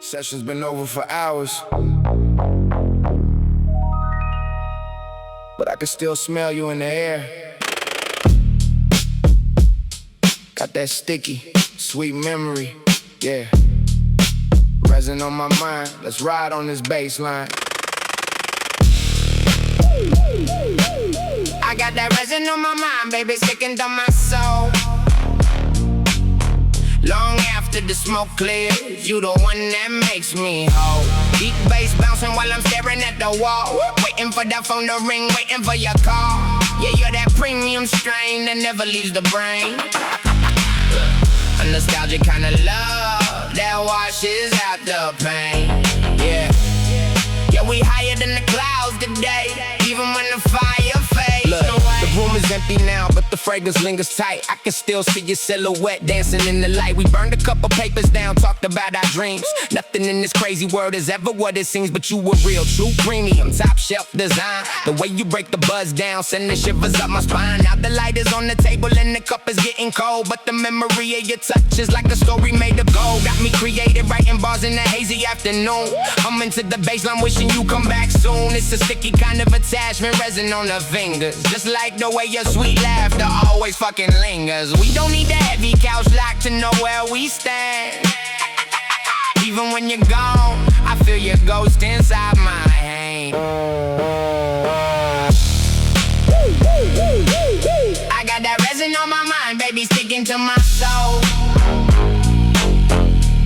Session's been over for hours, but I can still smell you in the air. Got that sticky, sweet memory, yeah. Resin on my mind, let's ride on this bass line. I got that resin on my mind, baby, sticking to my soul. Long after the smoke clears, you the one that makes me whole. Deep bass bouncing while I'm staring at the wall, waiting for that phone to ring, waiting for your call. Yeah, you're that premium strain that never leaves the brain. A nostalgic kind of love that washes out the pain. Yeah, yeah, we higher than the clouds today, even when the fire fades. Look, the room is empty now, but the fragrance lingers tight. I can still see your silhouette dancing in the light. We burned a couple papers down, talked about our dreams. Nothing in this crazy world is ever what it seems, but you were real, true, premium, top shelf design. The way you break the buzz down, sending shivers up my spine. Now the light is on the table and the cup is getting cold, but the memory of your touch is like a story made of gold. Got me creative, writing bars in the hazy afternoon. I'm into the baseline, wishing you come back soon. It's a sticky kind of attachment, resin on the fingers, just like the way your sweet laughter always fucking lingers. We don't need the heavy couch lock to know where we stand. Even when you're gone, I feel your ghost inside my hand. I got that resin on my mind, baby, sticking to my soul.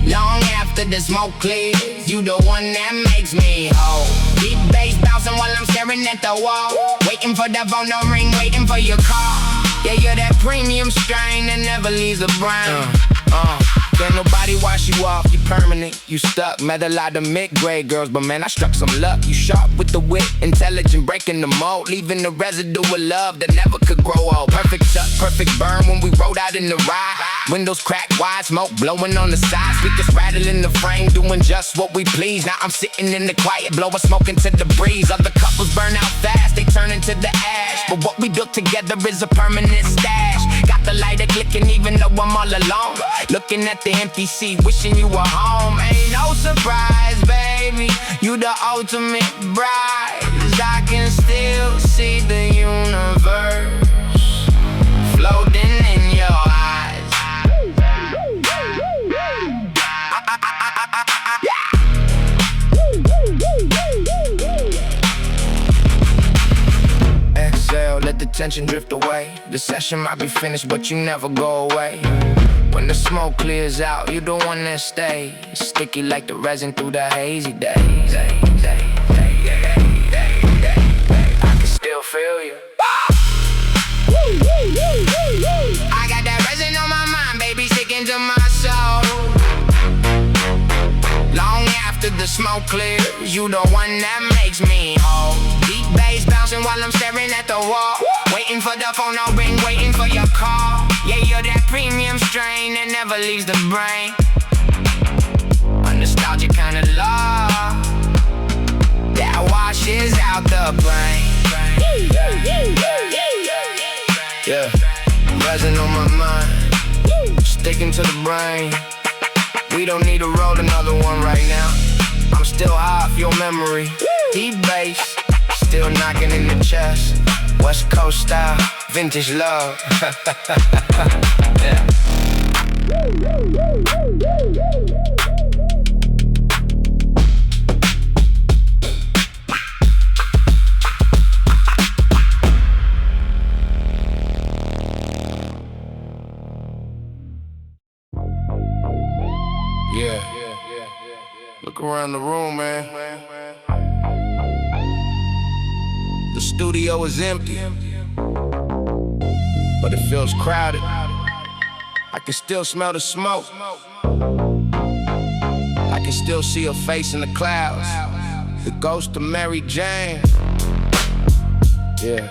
Long after the smoke clears, you the one that makes me whole. Deep bass bouncing while I'm staring at the wall, waiting for that phone to ring, waiting for your call. Yeah, you're that premium strain that never leaves the brain. Can't nobody wash you off, you permanent, you stuck. Met a lot of mid-grade girls, but man, I struck some luck. You sharp with the wit, intelligent, breaking the mold, leaving the residue of love that never could grow old. Perfect tuck, perfect burn when we rode out in the ride. Windows cracked wide, smoke blowing on the sides. Speakers rattling the frame, doing just what we please. Now I'm sitting in the quiet, blowing smoke into the breeze. Other couples burn out fast, they turn into the ash, but what we built together is a permanent stash. Got the lighter clicking even though I'm all alone, looking at the empty seat, wishing you were home. Ain't no surprise, baby, you the ultimate bride. I can still see the universe floating in your eyes. Exhale, let the tension drift away. The session might be finished, but you never go away. When the smoke clears out, you the one that stays. Sticky like the resin through the hazy days. I can still feel you. I got that resin on my mind, baby, sticking to my soul. Long after the smoke clears, you the one that makes me whole. Deep bass bouncing while I'm staring at the wall, waiting for the phone to ring, waiting for your call. Yeah, you're that premium strain that never leaves the brain. A nostalgic kind of love that washes out the brain. Yeah, resin on my mind, sticking to the brain. We don't need to roll another one right now. I'm still high off your memory. Deep bass, still knocking in the chest. West Coast style, vintage love. Yeah. Yeah. Look around the room, man. The studio is empty, but it feels crowded. I can still smell the smoke. I can still see her face in the clouds. The ghost of Mary Jane. Yeah.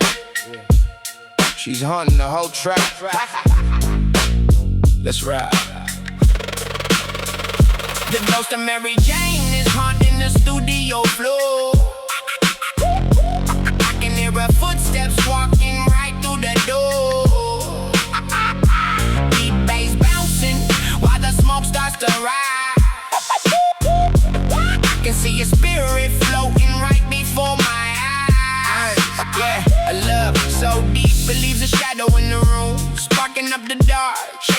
She's haunting the whole track. Let's ride. The ghost of Mary Jane is haunting the studio floor. I can hear her footsteps walking right through the door. Deep bass bouncing while the smoke starts to rise.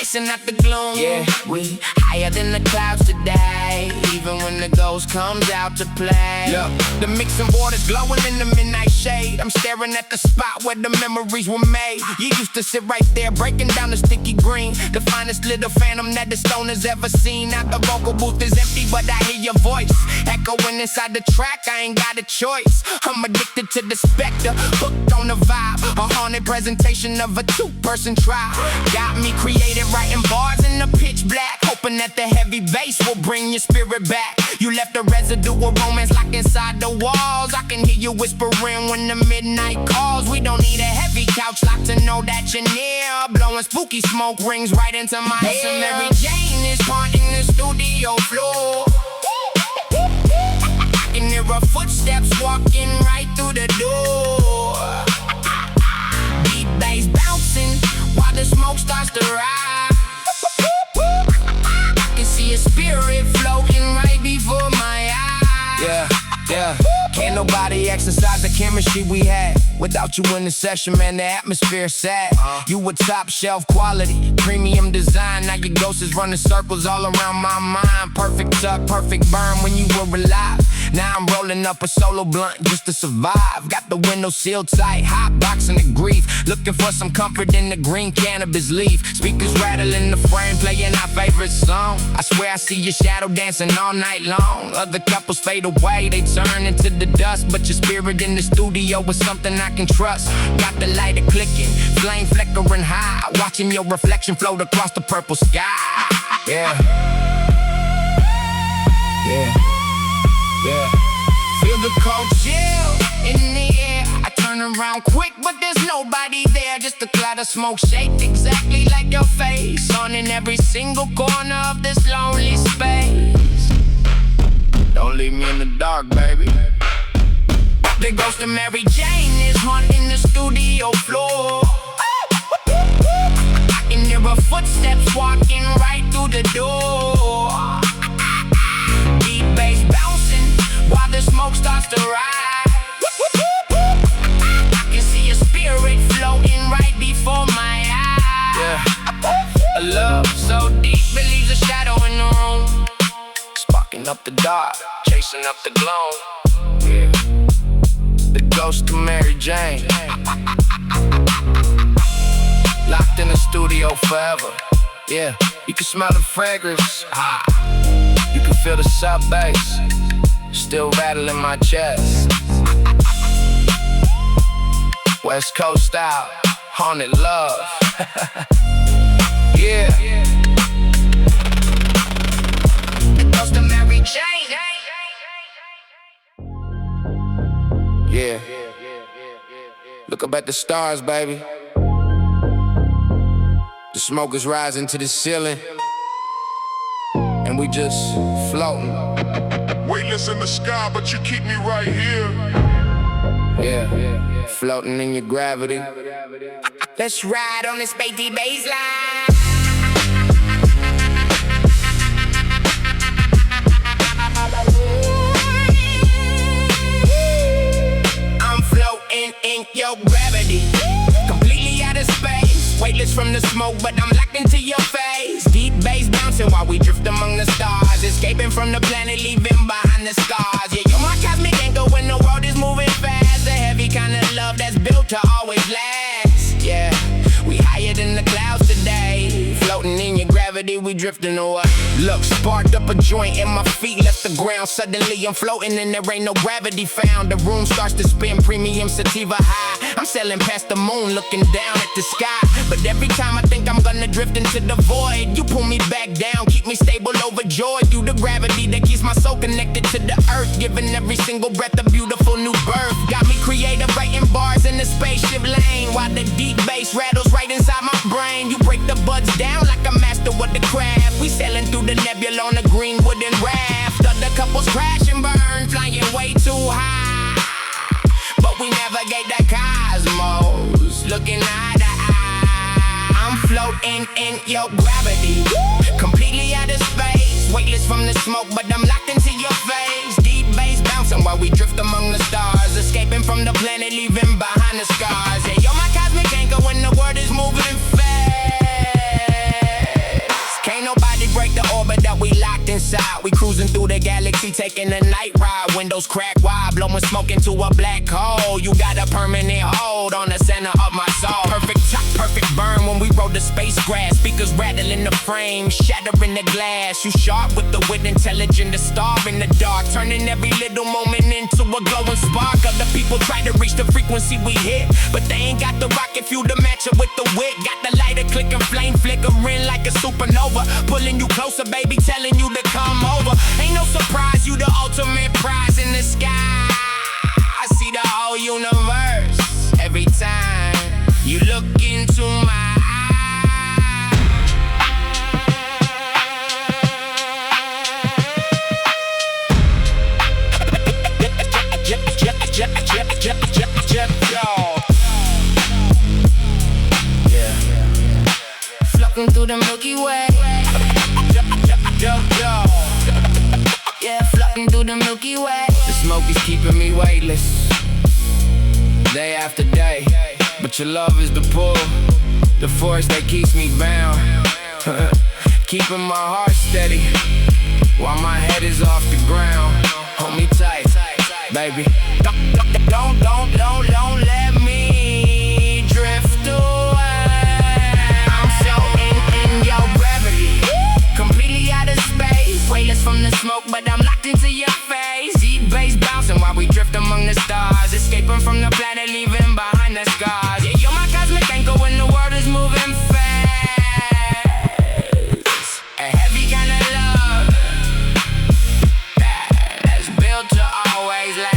slicing out the gloom. Yeah, we higher than the clouds today, even when the ghost comes out to play. Look, the mixing water's glowing in the midnight shade. I'm staring at the spot where the memories were made. You used to sit right there breaking down the sticky green, the finest little phantom that the stone has ever seen. Now the vocal booth is empty, but I hear your voice echoing inside the track. I ain't got a choice. I'm addicted to the specter, hooked on the vibe. A haunted presentation of a two-person tribe. Got me created writing bars in the pitch black, hoping that the heavy bass will bring your spirit back. You left a residue of romance locked inside the walls. I can hear you whispering when the midnight calls. We don't need a heavy couch lock to know that you're near. Blowing spooky smoke rings right into my ear. So Mary Jane is haunting the studio floor. I can hear her footsteps walking right through the door. Beat bass bouncing while the smoke starts to rise. I can see a spirit floating right before my eyes. Yeah. Can't nobody exercise the chemistry we had without you in the session, man. The atmosphere sad. You were top shelf quality, premium design. Now your ghost is running circles all around my mind. Perfect tuck, perfect burn when you were alive. Now I'm rolling up a solo blunt just to survive. Got the window sealed tight, hot boxing the grief. Looking for some comfort in the green cannabis leaf. Speakers rattling the frame, playing our favorite song. I swear I see your shadow dancing all night long. Other couples fade away, they turn into the dust. But your spirit in the studio is something I can trust. Got the lighter clicking, flame flickering high, watching your reflection float across the purple sky. Yeah. Feel the cold chill in the air. I turn around quick, but there's nobody there. Just a cloud of smoke shaped exactly like your face, on in every single corner of this lonely space. Don't leave me in the dark, baby. The ghost of Mary Jane is haunting the studio floor. I can hear her footsteps walking right through the door. Beat bass bouncing while the smoke starts to rise. I can see a spirit floating right before my eyes. Yeah. A love so deep believes a shadow in the room, sparking up the dark, chasing up the glow. Yeah. The ghost of Mary Jane, locked in the studio forever. Yeah, you can smell the fragrance. You can feel the sub bass still rattling my chest. West Coast style, haunted love. Yeah. The ghost of Mary Jane. Yeah. Look up at the stars, baby. The smoke is rising to the ceiling, and we just floating. Weightless in the sky, but you keep me right here. Yeah, floating in your gravity. Let's ride on this baby baseline. In your gravity, completely out of space, weightless from the smoke, but I'm locked into your face. Deep bass bouncing while we drift among the stars, escaping from the planet, leaving behind the scars. Yeah, you're my cosmic anchor when the world is moving fast. The heavy kind of love that's built to always last. Yeah, we higher than the clouds today, floating in your gravity, we drifting away. Look, sparked up a joint and my feet left the ground. Suddenly I'm floating and there ain't no gravity found. The room starts to spin, premium sativa high. I'm sailing past the moon, looking down at the sky. But every time I think I'm gonna drift into the void, you pull me back down, keep me stable, overjoyed. Through the gravity that keeps my soul connected to the earth, giving every single breath a beautiful new birth. Got me creative, writing bars in the spaceship lane, while the deep bass rattles right inside my brain. You break the buds down like a master with the craft. We sailing through the nebula on a green wooden raft. Other couples crash and burn, flying way too high, but we navigate the cosmos, looking eye to eye. I'm floating in your gravity, completely out of space, weightless from the smoke, but I'm locked into your face. Deep bass bouncing while we drift among the stars, escaping from the planet, leaving behind the scars. Yeah, you're my cosmic anchor when the world is moving fast. side. We cruising through the galaxy, taking a night ride. Windows cracked wide, blowing smoke into a black hole. You got a permanent hold on the center of my soul. Perfect chop, perfect burn when we rode the spacecraft. Speakers rattling the frame, shattering the glass. You sharp with the wit, intelligent, the star in the dark, turning every little moment into a glowing spark. Other people try to reach the frequency we hit, but they ain't got the rocket fuel to match it with the wick. Got the lighter clicking, flame flickering like a supernova, pulling you closer, baby, telling you to come over. Ain't no surprise, you the ultimate prize in the sky. I see the whole universe every time you look into my eyes. Floating through the Milky Way. Yeah, floating through the Milky Way. The smoke is keeping me weightless, day after day. But your love is the pull, the force that keeps me bound. Keeping my heart steady while my head is off the ground. Hold me tight, baby. Don't let me drift away. I'm so in your gravity, completely out of space. Weightless from the smoke, but I'm locked into your face. Deep bass bouncing while we drift among the stars, escaping from the planet, leaving behind the scars. Yeah, you're my cosmic anchor when the world is moving fast. A heavy kind of love that's built to always last.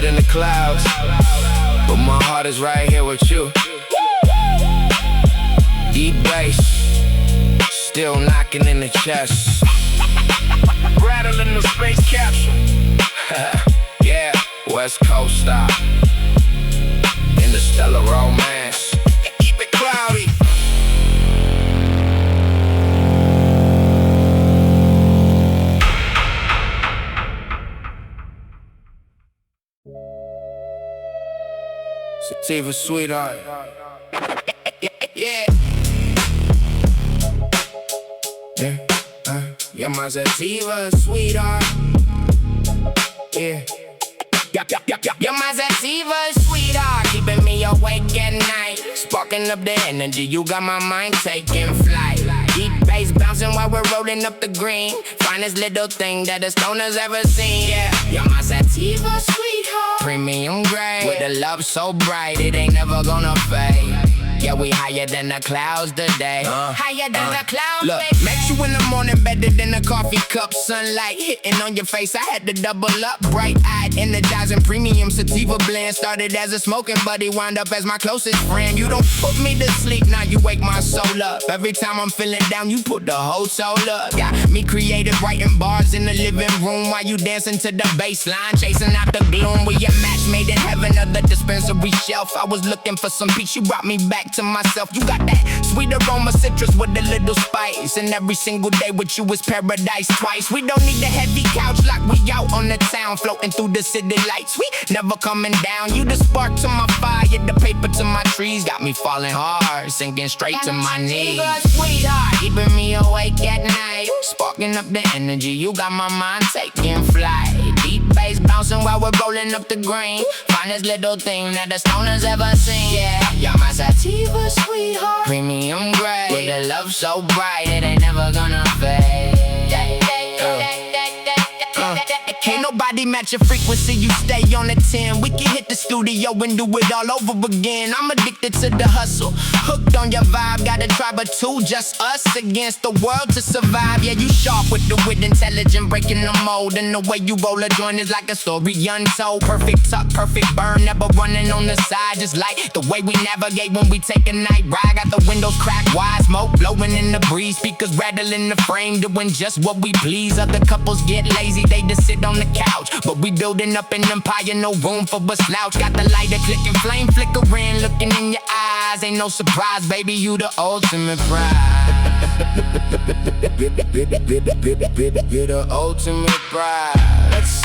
In the clouds, but my heart is right here with you. Deep bass, still knocking in the chest, rattling the space capsule. Yeah, West Coast style, interstellar romance. Keep it cloudy. Sativa, sweetheart. Yeah. You're my sativa, sweetheart. Yeah. You're my sativa, sweetheart, keeping me awake at night, sparking up the energy. You got my mind taking flight. Deep bass bouncing while we're rolling up the green. Finest little thing that the stoners ever seen. Yeah, you're my sativa, sweetheart, premium grade, with a love so bright it ain't never gonna fade. Yeah, we higher than the clouds today. Higher than the clouds. Look, makes you in the morning better than a coffee cup. Sunlight hitting on your face, I had to double up. Bright-eyed, energizing, premium sativa blend. Started as a smoking buddy, wound up as my closest friend. You don't put me to sleep, now you wake my soul up. Every time I'm feeling down, you put the whole soul up. Got me creative, writing bars in the living room while you dancing to the bass line, chasing out the gloom. We a match made in heaven of the dispensary shelf. I was looking for some peace, you brought me back to myself. You got that sweet aroma, citrus with a little spice, and every single day with you is paradise twice. We don't need the heavy couch like we out on the town, floating through the city lights. We never coming down. You the spark to my fire, the paper to my trees. Got me falling hard, sinking straight to my knees. Sweetheart, keeping me awake at night, sparking up the energy. You got my mind taking flight. Deep bass bouncing while we're rolling up the green. Finest little thing that the stoners ever seen. Yeah, you're my sativa, sweetheart, premium grade, with a love so bright it ain't never gonna fade. Can't nobody match your frequency, you stay on the 10. We can hit the studio and do it all over again. I'm addicted to the hustle, hooked on your vibe. Got a tribe of two, just us against the world to survive. Yeah, you sharp with the wit, intelligent, breaking the mold. And the way you roll a joint is like a story untold. Perfect tuck, perfect burn, never running on the side. Just like the way we navigate when we take a night ride. Got the windows cracked wide, smoke blowing in the breeze. Speakers rattling the frame, doing just what we please. Other couples get lazy, they just sit on the couch, but we building up an empire, no room for a slouch. Got the lighter clicking, flame flickering, looking in your eyes. Ain't no surprise, baby, you the ultimate prize. You're the ultimate prize. Let's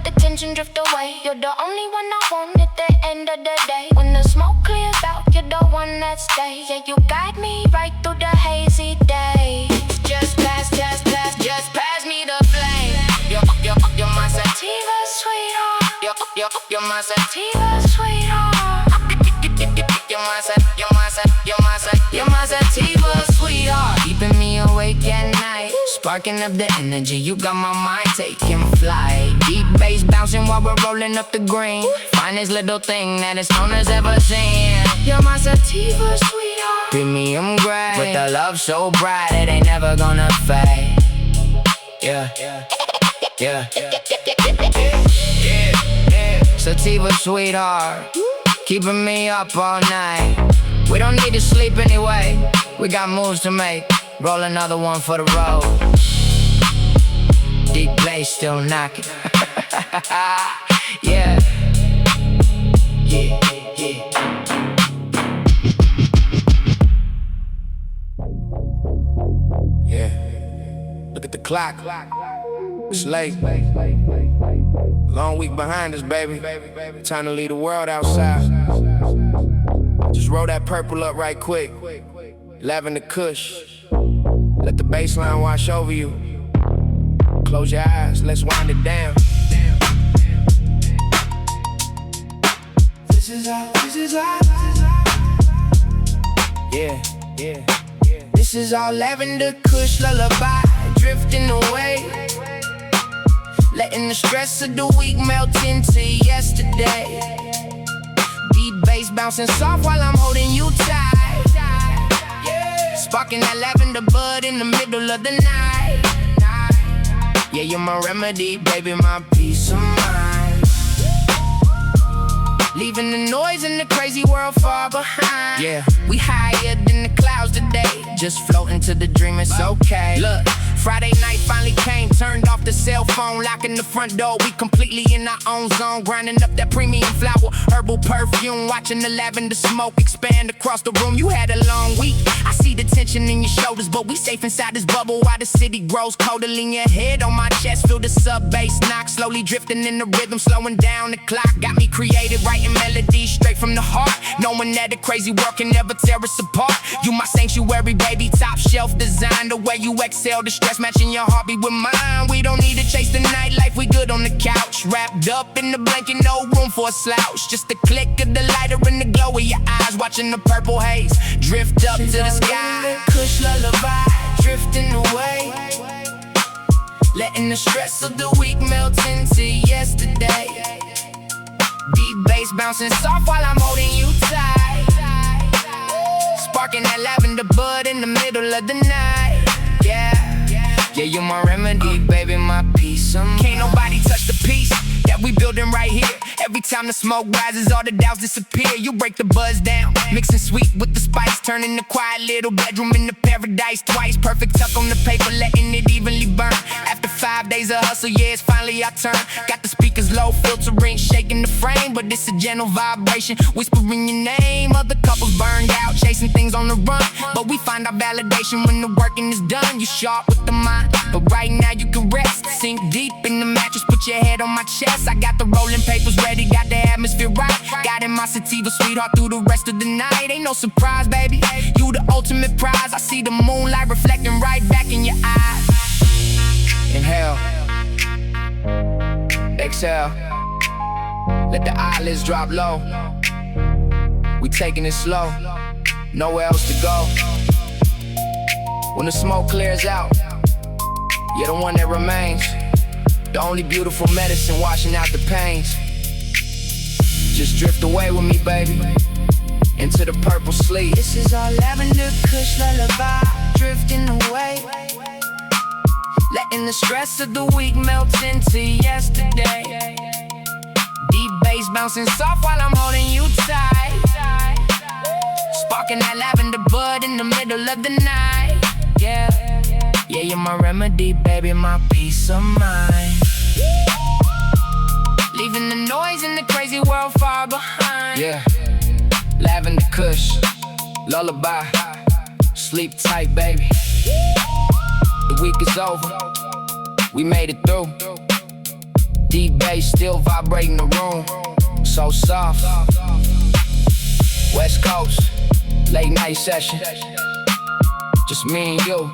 the tension drift away. You're the only one I want at the end of the day. When the smoke clears out, you're the one that stays. Yeah, you guide me right through the hazy day. Just pass me the flame. You're my sativa sweetheart. You're my sativa sweetheart. You're my sativa sweetheart. Keeping me awake at night, sparking up the energy. You got my mind taking flight. Deep bass bouncing while we're rolling up the green. Finest little thing that this owner's ever seen. You're my sativa sweetheart. Premium grade with a love so bright it ain't never gonna fade. Yeah. Sativa sweetheart, keeping me up all night. We don't need to sleep anyway. We got moves to make. Roll another one for the road. Deep bass still knocking. Yeah. Look at the clock. It's late. Long week behind us, baby. Time to leave the world outside. Just roll that purple up right quick. Lavender Kush. Let the bass line wash over you. Close your eyes, let's wind it down. This is our. Yeah. This is our Lavender Kush lullaby, drifting away. Letting the stress of the week melt into yesterday. Deep bass bouncing soft while I'm holding you tight. Sparking that lavender bud in the middle of the night. Yeah, you're my remedy, baby, my peace of mind. Leaving the noise and the crazy world far behind. Yeah, we higher than the clouds today. Just floating to the dream, it's okay. Look, Friday night finally came, turned off the cell phone, locking the front door. We completely in our own zone, grinding up that premium flower, herbal perfume, watching the lavender smoke expand across the room. You had a long week, I see the tension in your shoulders, but we safe inside this bubble while the city grows colder. Lean your head on my chest, feel the sub-bass knock, slowly drifting in the rhythm, slowing down the clock. Got me created, writing melodies straight from the heart, knowing that the crazy work can never tear us apart. You my sanctuary, baby, top shelf design. The way you exhale the stress, matching your heartbeat with mine. We don't need to chase the nightlife, we good on the couch, wrapped up in the blanket, no room for a slouch. Just the click of the lighter and the glow of your eyes, watching the purple haze drift up to the sky. Kush lullaby, drifting away, letting the stress of the week melt into yesterday. Deep bass bouncing soft while I'm holding you tight. Sparking that lavender bud in the middle of the night. Yeah, you're my remedy, baby, my peace of mind. Can't nobody touch the peace that we building right here. Every time the smoke rises, all the doubts disappear. You break the buzz down, mixing sweet with the spice, turning the quiet little bedroom into paradise twice. Perfect tuck on the paper, letting it evenly burn. After 5 days of hustle, yeah, it's finally our turn. Got the speakers low, filtering, shaking the frame, but it's a gentle vibration, whispering your name. Other couples burned out, chasing things on the run, but we find our validation when the working is done. You sharp with the mind, but right now you can rest. Sink deep in the mattress, put your head on my chest. I got the rolling papers ready, got the atmosphere right. Got in my sativa sweetheart through the rest of the night. Ain't no surprise, baby, you the ultimate prize. I see the moonlight reflecting right back in your eyes. Inhale, exhale, let the eyelids drop low. We taking it slow, nowhere else to go. When the smoke clears out, you're the one that remains, the only beautiful medicine washing out the pains. Just drift away with me, baby, into the purple sleep. This is our Lavender Kush lullaby, drifting away, letting the stress of the week melt into yesterday. Deep bass bouncing soft while I'm holding you tight, sparking that lavender bud in the middle of the night. Yeah, you're my remedy, baby, my peace of mind. Leaving the noise in the crazy world far behind. Yeah, Lavender Kush lullaby, sleep tight, baby. The week is over, we made it through. Deep bass still vibrating the room, so soft. West Coast, late night session, just me and you.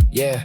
Yeah.